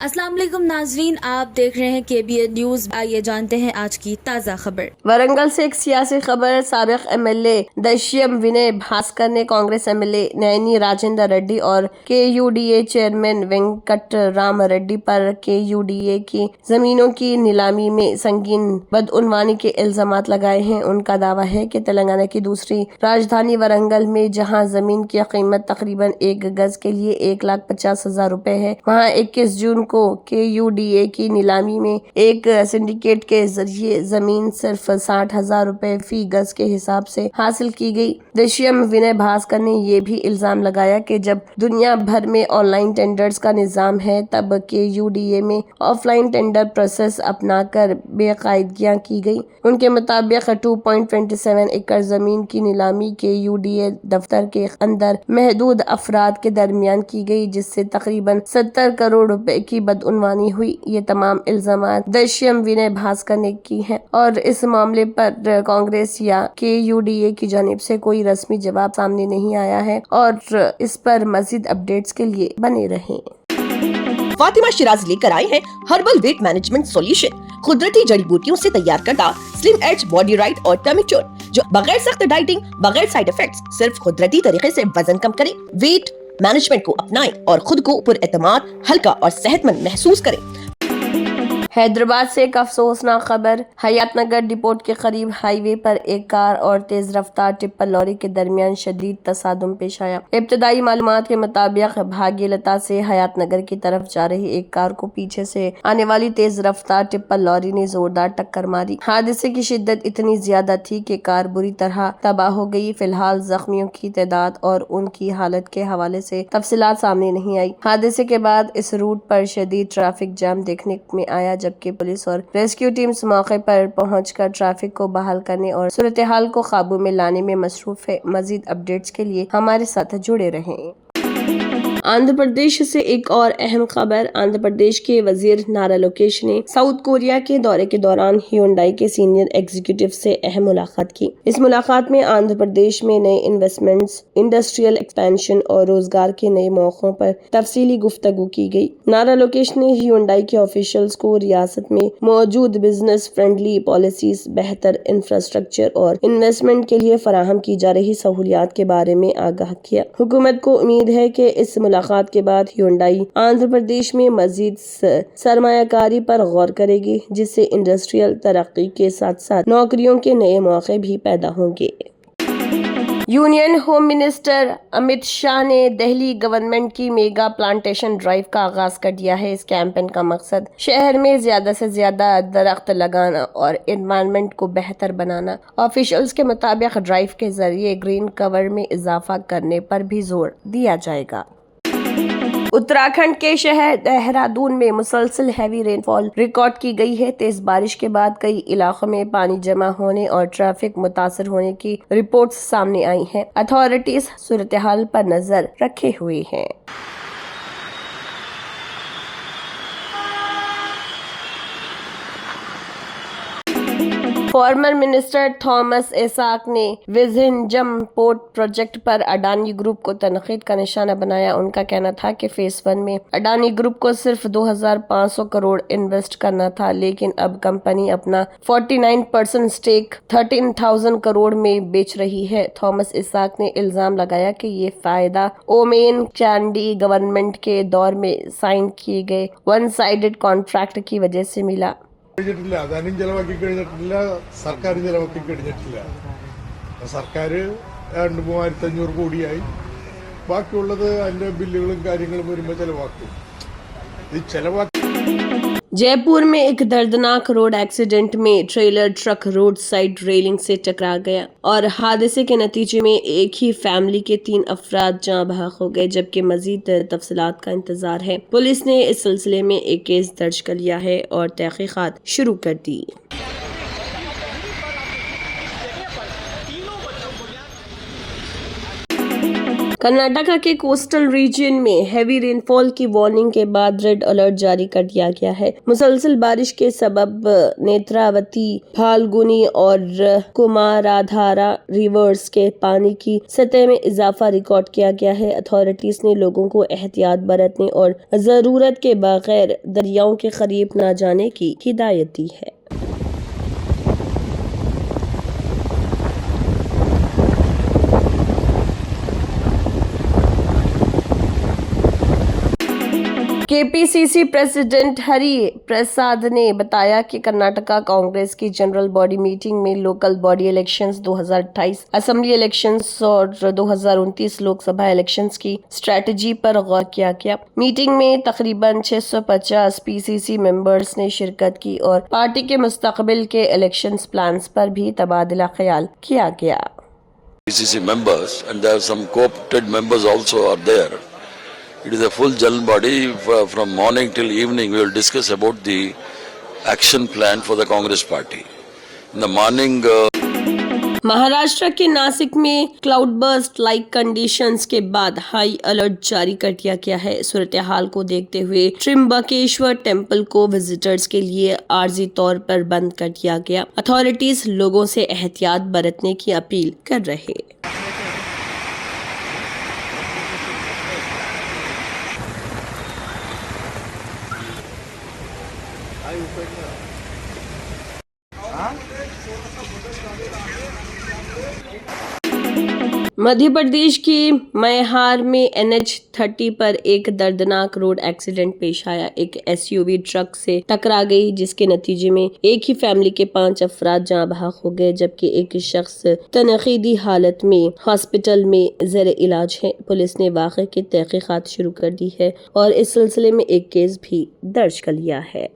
अस्सलाम वालेकुम नाजरीन, आप देख रहे हैं KBN न्यूज। आइए जानते हैं आज की ताज़ा खबर। वरंगल से एक सियासी खबर। साबिक MLA दश्यम विनय भास्कर ने कांग्रेस MLA नैनी राजेंद्र रेड्डी और KUDA चेयरमैन वेंकट राम रेड्डी पर KUDA की जमीनों की नीलामी में संगीन बदउनवानी के इल्जामात लगाए हैं। उनका दावा है कि तेलंगाना की दूसरी राजधानी वरंगल में जहां जमीन की कीमत तकरीबन 1 गज के लिए 1,50,000 रुपए है, वहां 21 जून को KUDA की नीलामी में एक सिंडिकेट के जरिए जमीन सिर्फ 60,000 रुपए फी गज के हिसाब से हासिल की गई। दश्यम विनय भास्कर ने ये भी इल्जाम लगाया कि जब दुनिया भर में ऑनलाइन टेंडर्स का निजाम है, तब KUDA में ऑफलाइन टेंडर प्रोसेस अपनाकर बेकायदगियां की गई। उनके मुताबिक 2.27 एकड़ जमीन की नीलामी KUDA दफ्तर के अंदर महदूद अफराद के दरमियान की गई, जिससे तकरीबन 70 करोड़ रुपए की बदउनवानी हुई। ये तमाम इल्जामात दश्यम विनय भास्कर ने की हैं और इस मामले पर कांग्रेस या KUDA की जानिब से कोई रस्मी जवाब सामने नहीं आया है और इस पर मजीद अपडेट्स के लिए बने रहें। फातिमा शिराज लेकर आए हैं हर्बल वेट मैनेजमेंट सॉल्यूशन। कुदरती जड़ी बूटियों से तैयार करता स्लिम एज बॉडी राइट और टर्मिचोर, जो बगैर सख्त डाइटिंग, बगैर साइड इफेक्ट्स, सिर्फ कुदरती तरीके से वजन कम करे। वेट मैनेजमेंट को अपनाएं और खुद को पुरएतमाद, हल्का और सेहतमंद महसूस करें। हैदराबाद से एक अफसोसनाक खबर। हयातनगर डिपोट के करीब हाईवे पर एक कार और तेज रफ्तार टिप्पर लॉरी के दरमियान शदीद तसादुम पेश आया। इब्तदाई मालूमात के मुताबिक भाग्यलता से हयातनगर की तरफ जा रही एक कार को पीछे से आने वाली तेज रफ्तार टिप्पर लॉरी ने जोरदार टक्कर मारी। हादसे की शिद्दत इतनी ज्यादा थी कि कार बुरी तरह तबाह हो गई। फिलहाल जख्मियों की तादाद और उनकी हालत के हवाले से तफसीलात सामने नहीं आई। हादसे के बाद इस रूट पर शदीद ट्रैफिक जाम देखने में आया, जबकि पुलिस और रेस्क्यू टीम्स मौके पर पहुंचकर ट्रैफिक को बहाल करने और सूरत हाल को काबू में लाने में मसरूफ है। मजीद अपडेट्स के लिए हमारे साथ जुड़े रहें। आंध्र प्रदेश से एक और अहम खबर। आंध्र प्रदेश के वजीर नारा लोकेश ने साउथ कोरिया के दौरे के दौरान Hyundai के सीनियर एग्जीक्यूटिव से अहम मुलाकात की। इस मुलाकात में आंध्र प्रदेश में नए इन्वेस्टमेंट्स, इंडस्ट्रियल एक्सपेंशन और रोजगार के नए मौकों पर तफसीली गुफ्तगू की गई। नारा लोकेश ने Hyundai के ऑफिशियल्स को रियासत में मौजूद बिजनेस फ्रेंडली पॉलिसीज, बेहतर इंफ्रास्ट्रक्चर और इन्वेस्टमेंट के लिए फराहम की जा रही सहूलियात के बारे में आगाह किया। हुकूमत को उम्मीद है कि इस मुलाकात के बाद Hyundai आंध्र प्रदेश में मजीद सरमायाकारी पर गौर करेगी, जिससे इंडस्ट्रियल तरक्की के साथ साथ नौकरियों के नए मौके भी पैदा होंगे। Union home minister Amit Shah ने दिल्ली गवर्नमेंट की मेगा प्लांटेशन ड्राइव का आगाज कर दिया है। इस कैंपेन का मकसद शहर में ज्यादा से ज्यादा दरख्त लगाना और एनवायरनमेंट को बेहतर बनाना। ऑफिशियल्स के मुताबिक ड्राइव के जरिए ग्रीन कवर में इजाफा करने पर भी जोर दिया जाएगा। उत्तराखंड के शहर देहरादून में मुसलसल हैवी रेनफॉल रिकॉर्ड की गई है। तेज बारिश के बाद कई इलाकों में पानी जमा होने और ट्रैफिक मुतासर होने की रिपोर्ट्स सामने आई हैं। अथॉरिटीज सूरत हाल पर नजर रखे हुए हैं। फॉर्मर मिनिस्टर थॉमस एसाक ने विज़िंजम पोर्ट प्रोजेक्ट पर अडानी ग्रुप को तनकीद का निशाना बनाया। उनका कहना था कि फेज 1 में अडानी ग्रुप को सिर्फ 2,500 करोड़ इन्वेस्ट करना था, लेकिन अब कंपनी अपना 49% स्टेक 13,000 करोड़ में बेच रही है। थॉमस एसाक ने इल्जाम लगाया कि ये फायदा ओमेन चांडी गवर्नमेंट के दौर में साइन किए गए वन साइडेड कॉन्ट्रैक्ट की वजह से मिला। അദാനിയും ചെലവാക്കി കഴിഞ്ഞിട്ടില്ല, സർക്കാരും ചെലവാക്കി കഴിഞ്ഞിട്ടില്ല. സർക്കാർ 2,300 കോടിയായി, ബാക്കിയുള്ളത് അതിന്റെ ബില്ലുകളും കാര്യങ്ങളും വരുമ്പോൾ ചെലവാക്കും. ഈ ചെലവാക്കി जयपुर में एक दर्दनाक रोड एक्सीडेंट में trailer truck road side railing से टकरा गया और हादसे के नतीजे में एक ही फैमिली के 3 अफराद जाँ बहक हो गए, जबकि मजीद तफसीलात का इंतजार है। पुलिस ने इस सिलसिले में एक केस दर्ज कर लिया है और तहकीकात शुरू कर दी। कर्नाटका के कोस्टल रीजन में हैवी रेनफॉल की वार्निंग के बाद रेड अलर्ट जारी कर दिया गया है। मुसलसल बारिश के सबब नेत्रावती, फाल्गुनी और कुमाराधारा रिवर्स के पानी की सतह में इजाफा रिकॉर्ड किया गया है। अथॉरिटीज ने लोगों को एहतियात बरतने और जरूरत के बगैर दरियाओं के करीब न जाने की हिदायत दी है। केपीसीसी प्रेसिडेंट हरि प्रसाद ने बताया कि कर्नाटका कांग्रेस की जनरल बॉडी मीटिंग में local body elections 2028, assembly elections और 2029 लोकसभा इलेक्शंस की स्ट्रेटजी पर गौर किया गया। मीटिंग में तकरीबन 650 पीसीसी मेंबर्स ने शिरकत की और पार्टी के मुस्तकबिल के इलेक्शंस प्लान्स पर भी तबादला ख्याल किया गया। PCC members, and there are some co-opted members also are there. It is a full general body. From morning till evening we will discuss about the action plan for the Congress party. In the morning Maharashtra के नासिक में cloud burst like conditions के बाद high alert जारी कर दिया गया है। सूरत हाल को देखते हुए त्रिम्बकेश्वर टेम्पल को विजिटर्स के लिए आर्जी तौर पर बंद कर दिया गया। अथॉरिटीज लोगों से एहतियात बरतने की अपील कर रहे। मध्य प्रदेश की मैहार में NH30 पर एक दर्दनाक रोड एक्सीडेंट पेश आया। एक SUV ट्रक से टकरा गई, जिसके नतीजे में एक ही फैमिली के 5 अफराद जाँ बहक हो गए, जबकि एक शख्स तनकीदी हालत में हॉस्पिटल में ज़ेर इलाज है। पुलिस ने वाक़े की तहकीकात शुरू कर दी है और इस सिलसिले में एक केस भी दर्ज कर लिया है।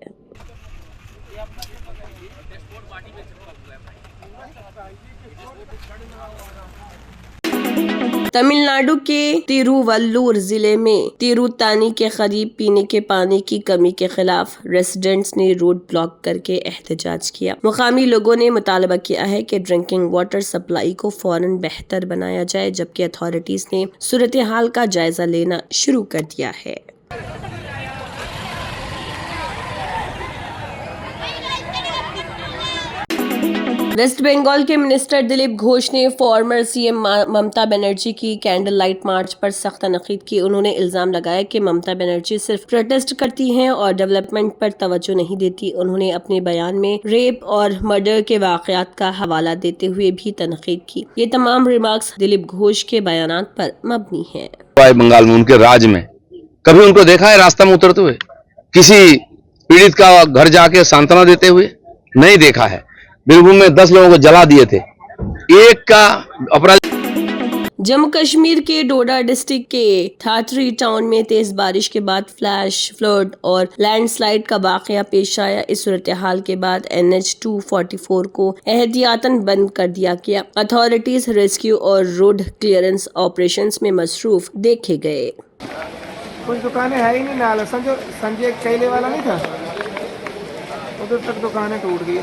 तमिलनाडु के तिरुवल्लुर जिले में तिरुतानी के करीब पीने के पानी की कमी के खिलाफ रेसिडेंट्स ने रोड ब्लॉक करके एहतजाज किया। मुकामी लोगों ने मुतालबा किया है कि ड्रिंकिंग वाटर सप्लाई को फौरन बेहतर बनाया जाए, जबकि अथॉरिटीज ने सूरत हाल का जायजा लेना शुरू कर दिया है। वेस्ट बंगाल के मिनिस्टर दिलीप घोष ने फॉर्मर सीएम ममता बनर्जी की कैंडल लाइट मार्च पर सख्त तनकीद की। उन्होंने इल्जाम लगाया कि ममता बनर्जी सिर्फ प्रोटेस्ट करती हैं और डेवलपमेंट पर तवज्जो नहीं देती। उन्होंने अपने बयान में रेप और मर्डर के वाकयात का हवाला देते हुए भी तनकीद की। ये तमाम रिमार्क्स दिलीप घोष के बयानात पर मबनी है। बंगाल में उनके राज में कभी उनको देखा है रास्ता में उतरते हुए, किसी पीड़ित का घर जाके सांत्वना देते हुए? नहीं देखा है। बीरभूम में 10 लोगों को जला दिए थे, एक का अपराध। जम्मू कश्मीर के डोडा डिस्ट्रिक्ट के थाटरी टाउन में तेज बारिश के बाद फ्लैश फ्लड और लैंडस्लाइड का वाकया पेश आया। इस सूरत हाल के बाद NH244 को एहतियातन बंद कर दिया गया। अथॉरिटीज रेस्क्यू और रोड क्लियरेंस ऑपरेशंस में मसरूफ देखे गए। कुछ दुकानें है ही नहीं, नाला संजय कैले वाला नहीं था, उधर तक दुकानें टूट गई।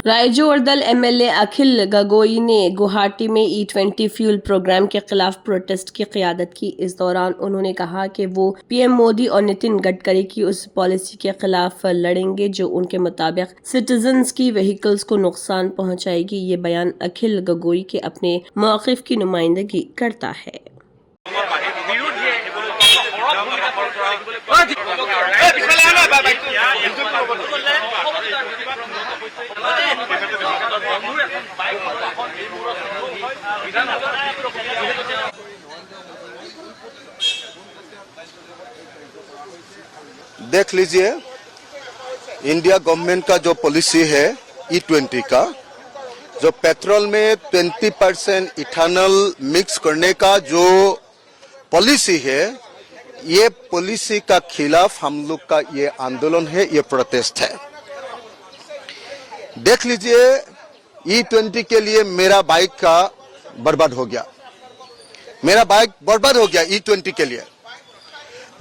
रायजोरदल MLA अखिल गगोई ने गुवाहाटी में E20 फ्यूल प्रोग्राम के खिलाफ प्रोटेस्ट की क़यादत की। इस दौरान उन्होंने कहा कि वो PM मोदी और नितिन गडकरी की उस पॉलिसी के खिलाफ लड़ेंगे जो उनके मुताबिक सिटीजन्स की व्हीकल्स को नुकसान पहुंचाएगी। ये बयान अखिल गगोई के अपने मौक़िफ़ की नुमाइंदगी करता है। देख लीजिए, इंडिया गवर्नमेंट का जो पॉलिसी है E20 का, जो पेट्रोल में 20% इथेनॉल मिक्स करने का जो पॉलिसी है, ये पॉलिसी का खिलाफ हम लोग का ये आंदोलन है, ये प्रोटेस्ट है। देख लीजिए, E20 के लिए मेरा बाइक का बर्बाद हो गया, मेरा बाइक बर्बाद हो गया E20 के लिए।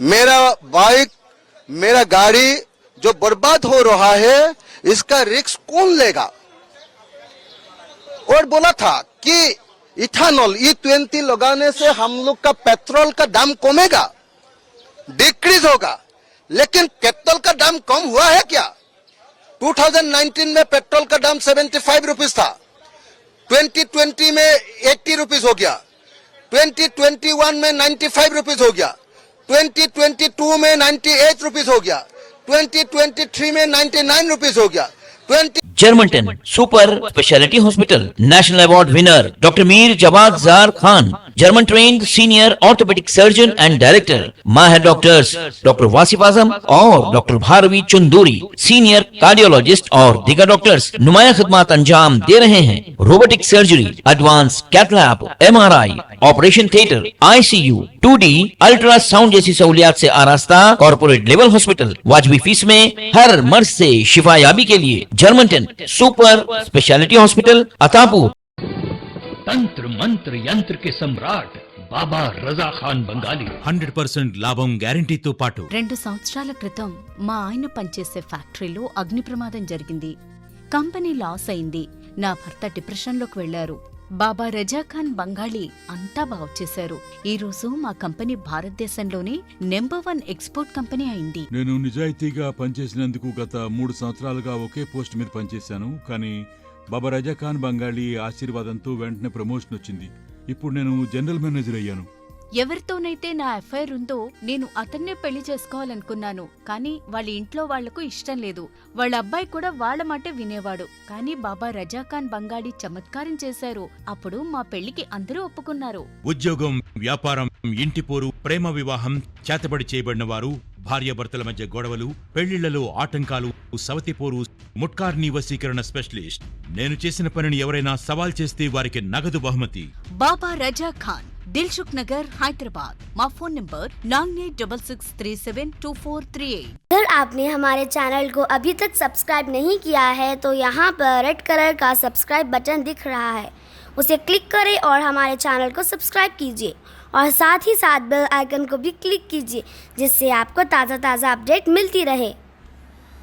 मेरा बाइक, मेरा गाड़ी जो बर्बाद हो रहा है, इसका रिस्क कौन लेगा? और बोला था कि इथानॉल E20 लगाने से हम लोग का पेट्रोल का दाम कमेगा, डिक्रीज होगा, लेकिन पेट्रोल का दाम कम हुआ है क्या? 2019 में पेट्रोल का दाम 75 रुपीस था, 2020 में 80 रुपीस हो गया, 2021 में 95 रुपीस हो गया, 2022 में 98 रुपीस हो गया, 2023 में 99 रुपीस हो गया। Germanten super speciality hospital national award winner doctor Mir Jawad Zar Khan, German trained senior orthopaedic surgeon and director, माहिर डॉक्टर्स डॉक्टर वासिफ आजम और doctor Bharavi Chanduri, senior cardiologist और दीगर डॉक्टर्स नुमाया खिदमत अंजाम दे रहे हैं। Robotic surgery, advance cath lab, MRI, operation theatre, ICU, 2D ultrasound जैसी सहूलियात से आरास्ता कॉर्पोरेट लेवल हॉस्पिटल, वाजबी फीस में हर मर्ज से शिफायाबी के लिए Germanton super speciality hospital Attapur. तंत्र मंत्र यंत्र के सम्राट బాబా రజా ఖాన్ బంగాలి 100% లాభం గ్యారెంటీతో పాటు 2 సంవత్సరాల క్రితం మా ఆయన పనిచేసే ఫ్యాక్టరీలో అగ్ని ప్రమాదం జరిగింది. కంపెనీ లాస్ అయింది. నా భర్త డిప్రెషన్లోకి వెళ్లారు. బాబా రజాఖాన్ బంగాళీ అంతా బాగు చేశారు. ఈ రోజు మా కంపెనీ భారతదేశంలోనే నెంబర్ 1 ఎక్స్పోర్ట్ కంపెనీ అయింది. నేను నిజాయితీగా పనిచేసినందుకు గత 3 సంవత్సరాలుగా ఒకే పోస్ట్ మీద పనిచేశాను. కానీ బాబా రజాఖాన్ బంగాళీ ఆశీర్వాదంతో వెంటనే ప్రమోషన్ వచ్చింది. ఇప్పుడు నేను జనరల్ మేనేజర్ అయ్యాను. ఎవరితోనైతే నా అఫైర్ ఉందో నేను అతన్నే పెళ్లి చేసుకోవాలనుకున్నాను. కానీ వాళ్ళ ఇంట్లో వాళ్లకు ఇష్టం లేదు. వాళ్ళ అబ్బాయి కూడా వాళ్ళ మాటే వినేవాడు. కానీ బాబా రజాఖాన్ బంగాళీ చమత్కారం చేశారు. అప్పుడు మా పెళ్లికి అందరూ ఒప్పుకున్నారు. ఉద్యోగం, వ్యాపారం, ఇంటి పోరు, ప్రేమ వివాహం, చేతబడి చేయబడిన వారు, భార్యాభర్తల మధ్య గొడవలు, పెళ్లిళ్లలో ఆటంకాలు, సవతిపోరు, ముట్కార్ని వశీకరణ స్పెషలిస్ట్. నేను చేసిన పనిని ఎవరైనా సవాల్ చేస్తే వారికి నగదు బహుమతి. బాబా రజాఖాన్, दिलसुख नगर, हैदराबाद। माँ फोन नंबर 9866372438। अगर आपने हमारे चैनल को अभी तक सब्सक्राइब नहीं किया है तो यहाँ पर रेड कलर का सब्सक्राइब बटन दिख रहा है, उसे क्लिक करें और हमारे चैनल को सब्सक्राइब कीजिए और साथ ही साथ बेल आइकन को भी क्लिक कीजिए, जिससे आपको ताज़ा अपडेट मिलती रहे।